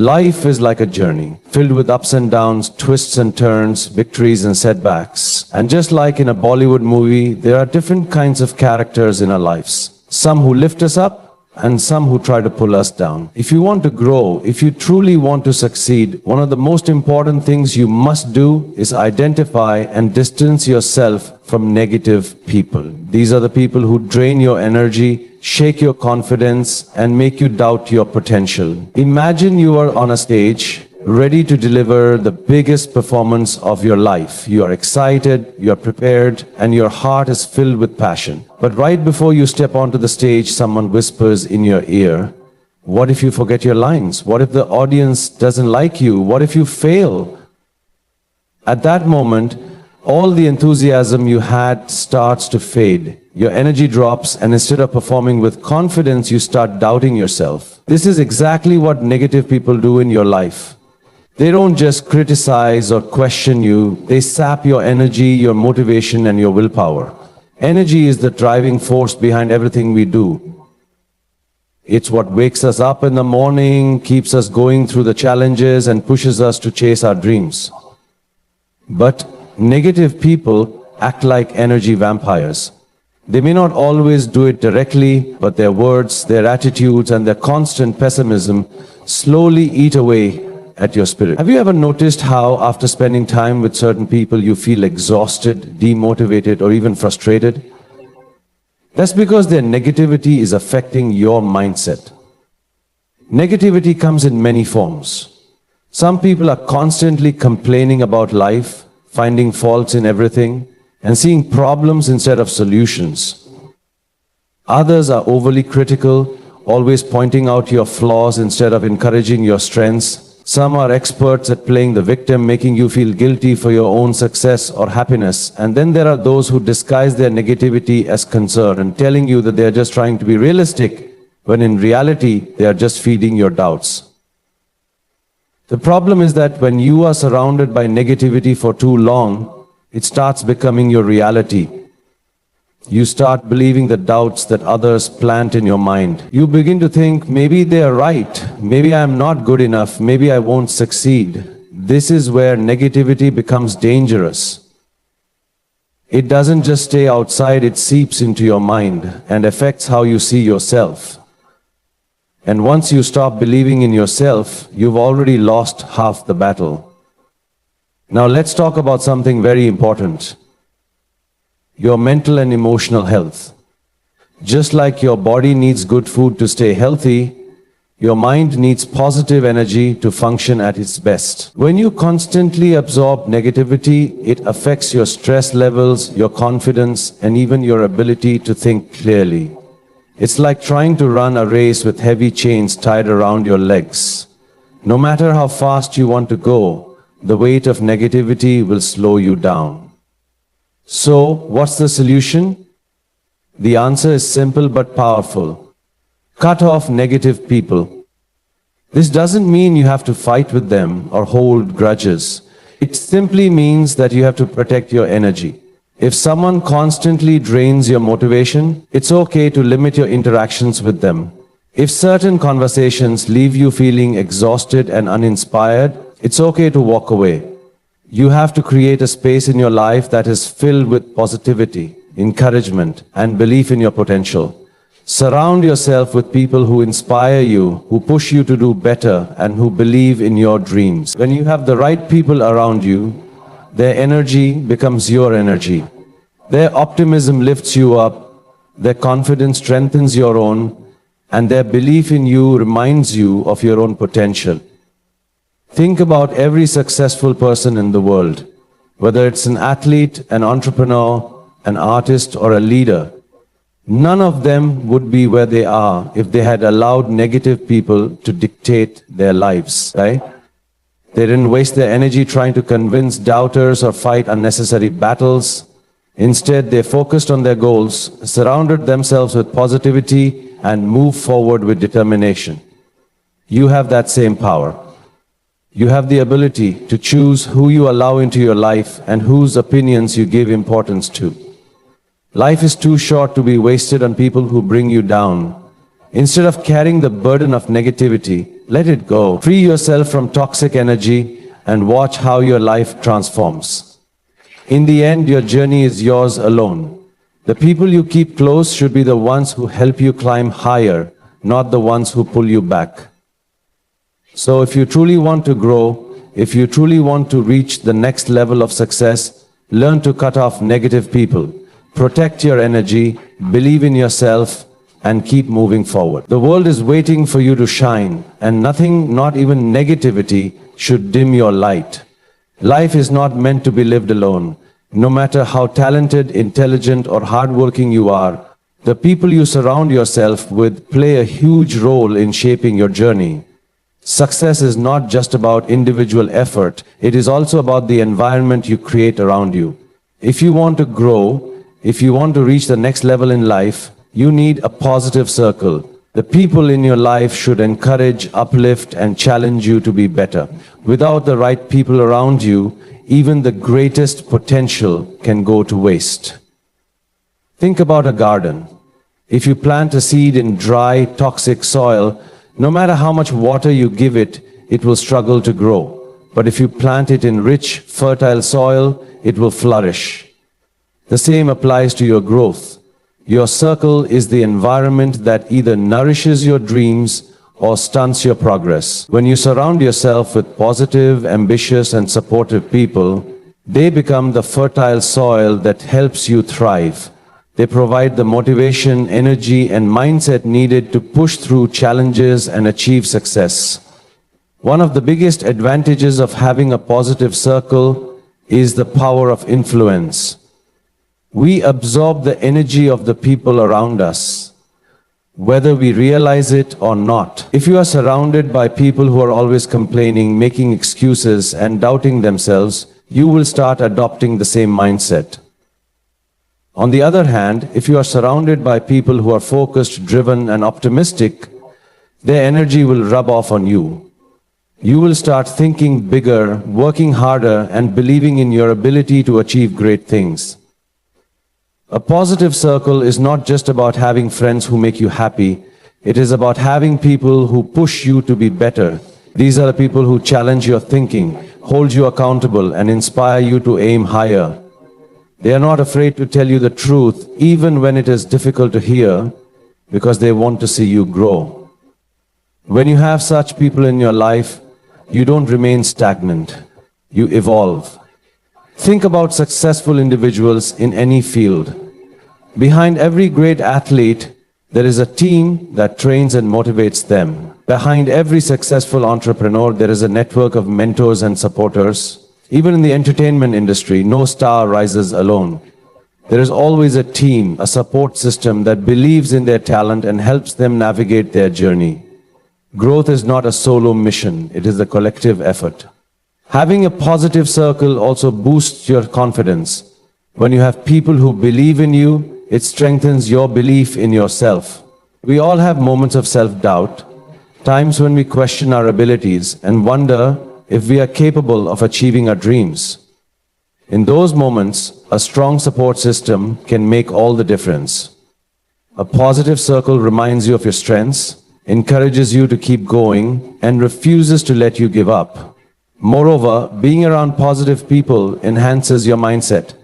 Life is like a journey, filled with ups and downs, twists and turns, victories and setbacks. And just like in a Bollywood movie, there are different kinds of characters in our lives. Some who lift us up, and some who try to pull us down. If you want to grow, if you truly want to succeed, one of the most important things you must do is identify and distance yourself from negative people. These are the people who drain your energy, shake your confidence, and make you doubt your potential. Imagine you are on a stage, ready to deliver the biggest performance of your life. You are excited, you are prepared, and your heart is filled with passion. But right before you step onto the stage, someone whispers in your ear, what if you forget your lines? What if the audience doesn't like you? What if you fail? At that moment, all the enthusiasm you had starts to fade. Your energy drops, and instead of performing with confidence, you start doubting yourself. This is exactly what negative people do in your life. They don't just criticize or question you, they sap your energy, your motivation, and your willpower. Energy is the driving force behind everything we do. It's what wakes us up in the morning, keeps us going through the challenges, and pushes us to chase our dreams. But negative people act like energy vampires. They may not always do it directly, but their words, their attitudes, and their constant pessimism slowly eat away at your spirit. Have you ever noticed how after spending time with certain people you feel exhausted, demotivated, or even frustrated? That's because their negativity is affecting your mindset. Negativity comes in many forms. Some people are constantly complaining about life, finding faults in everything, and seeing problems instead of solutions. Others are overly critical, always pointing out your flaws instead of encouraging your strengths. Some are experts at playing the victim, making you feel guilty for your own success or happiness. And then there are those who disguise their negativity as concern and telling you that they are just trying to be realistic, when in reality, they are just feeding your doubts. The problem is that when you are surrounded by negativity for too long, it starts becoming your reality. You start believing the doubts that others plant in your mind. You begin to think, maybe they are right, maybe I am not good enough, maybe I won't succeed. This is where negativity becomes dangerous. It doesn't just stay outside, it seeps into your mind and affects how you see yourself. And once you stop believing in yourself, you've already lost half the battle. Now let's talk about something very important. Your mental and emotional health. Just like your body needs good food to stay healthy, your mind needs positive energy to function at its best. When you constantly absorb negativity, it affects your stress levels, your confidence, and even your ability to think clearly. It's like trying to run a race with heavy chains tied around your legs. No matter how fast you want to go, the weight of negativity will slow you down. So, what's the solution? The answer is simple but powerful. Cut off negative people. This doesn't mean you have to fight with them or hold grudges. It simply means that you have to protect your energy. If someone constantly drains your motivation, it's okay to limit your interactions with them. If certain conversations leave you feeling exhausted and uninspired, it's okay to walk away. You have to create a space in your life that is filled with positivity, encouragement, and belief in your potential. Surround yourself with people who inspire you, who push you to do better, and who believe in your dreams. When you have the right people around you, their energy becomes your energy. Their optimism lifts you up, their confidence strengthens your own, and their belief in you reminds you of your own potential. Think about every successful person in the world, whether it's an athlete, an entrepreneur, an artist, or a leader. None of them would be where they are if they had allowed negative people to dictate their lives, right? They didn't waste their energy trying to convince doubters or fight unnecessary battles. Instead, they focused on their goals, surrounded themselves with positivity, and moved forward with determination. You have that same power. You have the ability to choose who you allow into your life and whose opinions you give importance to. Life is too short to be wasted on people who bring you down. Instead of carrying the burden of negativity, let it go. Free yourself from toxic energy and watch how your life transforms. In the end, your journey is yours alone. The people you keep close should be the ones who help you climb higher, not the ones who pull you back. So if you truly want to grow, if you truly want to reach the next level of success, learn to cut off negative people. Protect your energy, believe in yourself, and keep moving forward. The world is waiting for you to shine, and nothing, not even negativity, should dim your light. Life is not meant to be lived alone. No matter how talented, intelligent, or hardworking you are, the people you surround yourself with play a huge role in shaping your journey. Success is not just about individual effort, it is also about the environment you create around you. If you want to grow, if you want to reach the next level in life, you need a positive circle. The people in your life should encourage, uplift, and challenge you to be better. Without the right people around you, even the greatest potential can go to waste. Think about a garden. If you plant a seed in dry, toxic soil, no matter how much water you give it, it will struggle to grow. But if you plant it in rich, fertile soil, it will flourish. The same applies to your growth. Your circle is the environment that either nourishes your dreams or stunts your progress. When you surround yourself with positive, ambitious, and supportive people, they become the fertile soil that helps you thrive. They provide the motivation, energy, and mindset needed to push through challenges and achieve success. One of the biggest advantages of having a positive circle is the power of influence. We absorb the energy of the people around us, whether we realize it or not. If you are surrounded by people who are always complaining, making excuses, and doubting themselves, you will start adopting the same mindset. On the other hand, if you are surrounded by people who are focused, driven, and optimistic, their energy will rub off on you. You will start thinking bigger, working harder, and believing in your ability to achieve great things. A positive circle is not just about having friends who make you happy. It is about having people who push you to be better. These are the people who challenge your thinking, hold you accountable, and inspire you to aim higher. They are not afraid to tell you the truth, even when it is difficult to hear, because they want to see you grow. When you have such people in your life, you don't remain stagnant. You evolve. Think about successful individuals in any field. Behind every great athlete, there is a team that trains and motivates them. Behind every successful entrepreneur, there is a network of mentors and supporters. Even in the entertainment industry, no star rises alone. There is always a team, a support system that believes in their talent and helps them navigate their journey. Growth is not a solo mission, it is a collective effort. Having a positive circle also boosts your confidence. When you have people who believe in you, it strengthens your belief in yourself. We all have moments of self-doubt, times when we question our abilities and wonder if we are capable of achieving our dreams. In those moments, a strong support system can make all the difference. A positive circle reminds you of your strengths, encourages you to keep going, and refuses to let you give up. Moreover, being around positive people enhances your mindset.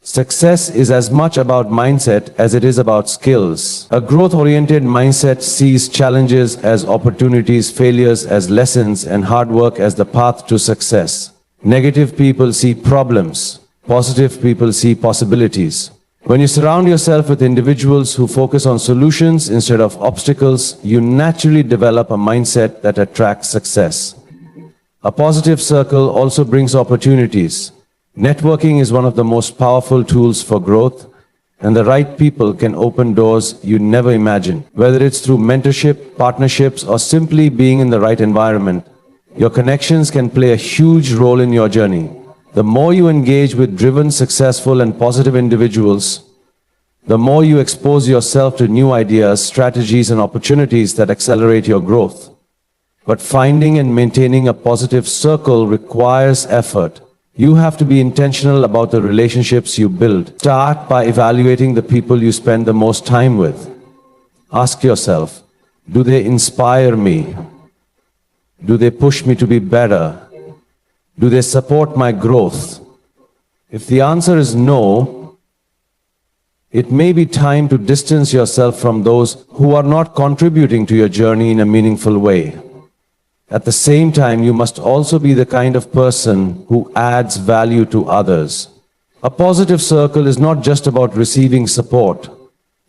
Success is as much about mindset as it is about skills. A growth-oriented mindset sees challenges as opportunities, failures as lessons, and hard work as the path to success. Negative people see problems. Positive people see possibilities. When you surround yourself with individuals who focus on solutions instead of obstacles, you naturally develop a mindset that attracts success. A positive circle also brings opportunities. Networking is one of the most powerful tools for growth, and the right people can open doors you never imagined. Whether it's through mentorship, partnerships, or simply being in the right environment, your connections can play a huge role in your journey. The more you engage with driven, successful, and positive individuals, the more you expose yourself to new ideas, strategies, and opportunities that accelerate your growth. But finding and maintaining a positive circle requires effort. You have to be intentional about the relationships you build. Start by evaluating the people you spend the most time with. Ask yourself, do they inspire me? Do they push me to be better? Do they support my growth? If the answer is no, it may be time to distance yourself from those who are not contributing to your journey in a meaningful way. At the same time, you must also be the kind of person who adds value to others. A positive circle is not just about receiving support.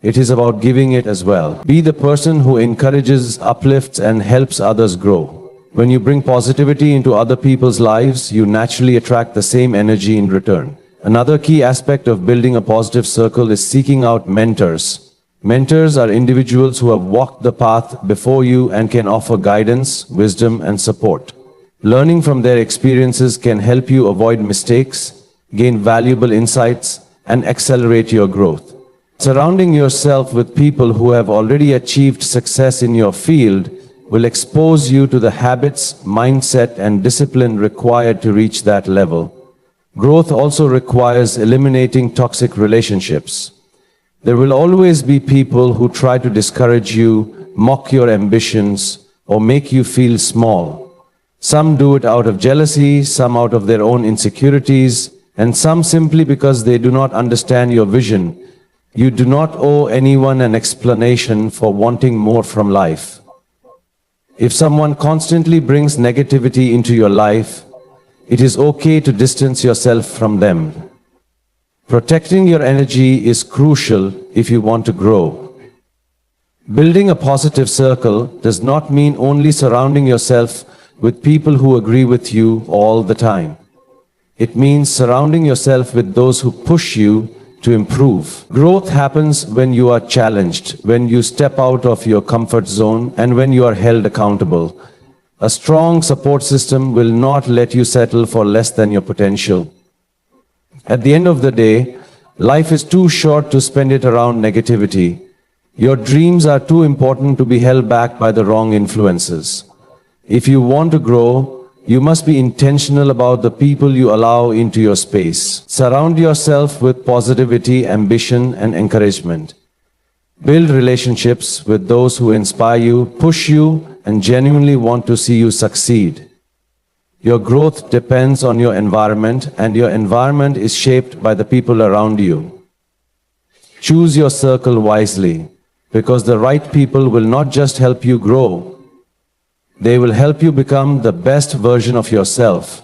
It is about giving it as well. Be the person who encourages, uplifts, and helps others grow. When you bring positivity into other people's lives, you naturally attract the same energy in return. Another key aspect of building a positive circle is seeking out mentors. Mentors are individuals who have walked the path before you and can offer guidance, wisdom, and support. Learning from their experiences can help you avoid mistakes, gain valuable insights, and accelerate your growth. Surrounding yourself with people who have already achieved success in your field will expose you to the habits, mindset, and discipline required to reach that level. Growth also requires eliminating toxic relationships. There will always be people who try to discourage you, mock your ambitions, or make you feel small. Some do it out of jealousy, some out of their own insecurities, and some simply because they do not understand your vision. You do not owe anyone an explanation for wanting more from life. If someone constantly brings negativity into your life, it is okay to distance yourself from them. Protecting your energy is crucial if you want to grow. Building a positive circle does not mean only surrounding yourself with people who agree with you all the time. It means surrounding yourself with those who push you to improve. Growth happens when you are challenged, when you step out of your comfort zone, and when you are held accountable. A strong support system will not let you settle for less than your potential. At the end of the day, life is too short to spend it around negativity. Your dreams are too important to be held back by the wrong influences. If you want to grow, you must be intentional about the people you allow into your space. Surround yourself with positivity, ambition, and encouragement. Build relationships with those who inspire you, push you, and genuinely want to see you succeed. Your growth depends on your environment, and your environment is shaped by the people around you. Choose your circle wisely, because the right people will not just help you grow, they will help you become the best version of yourself.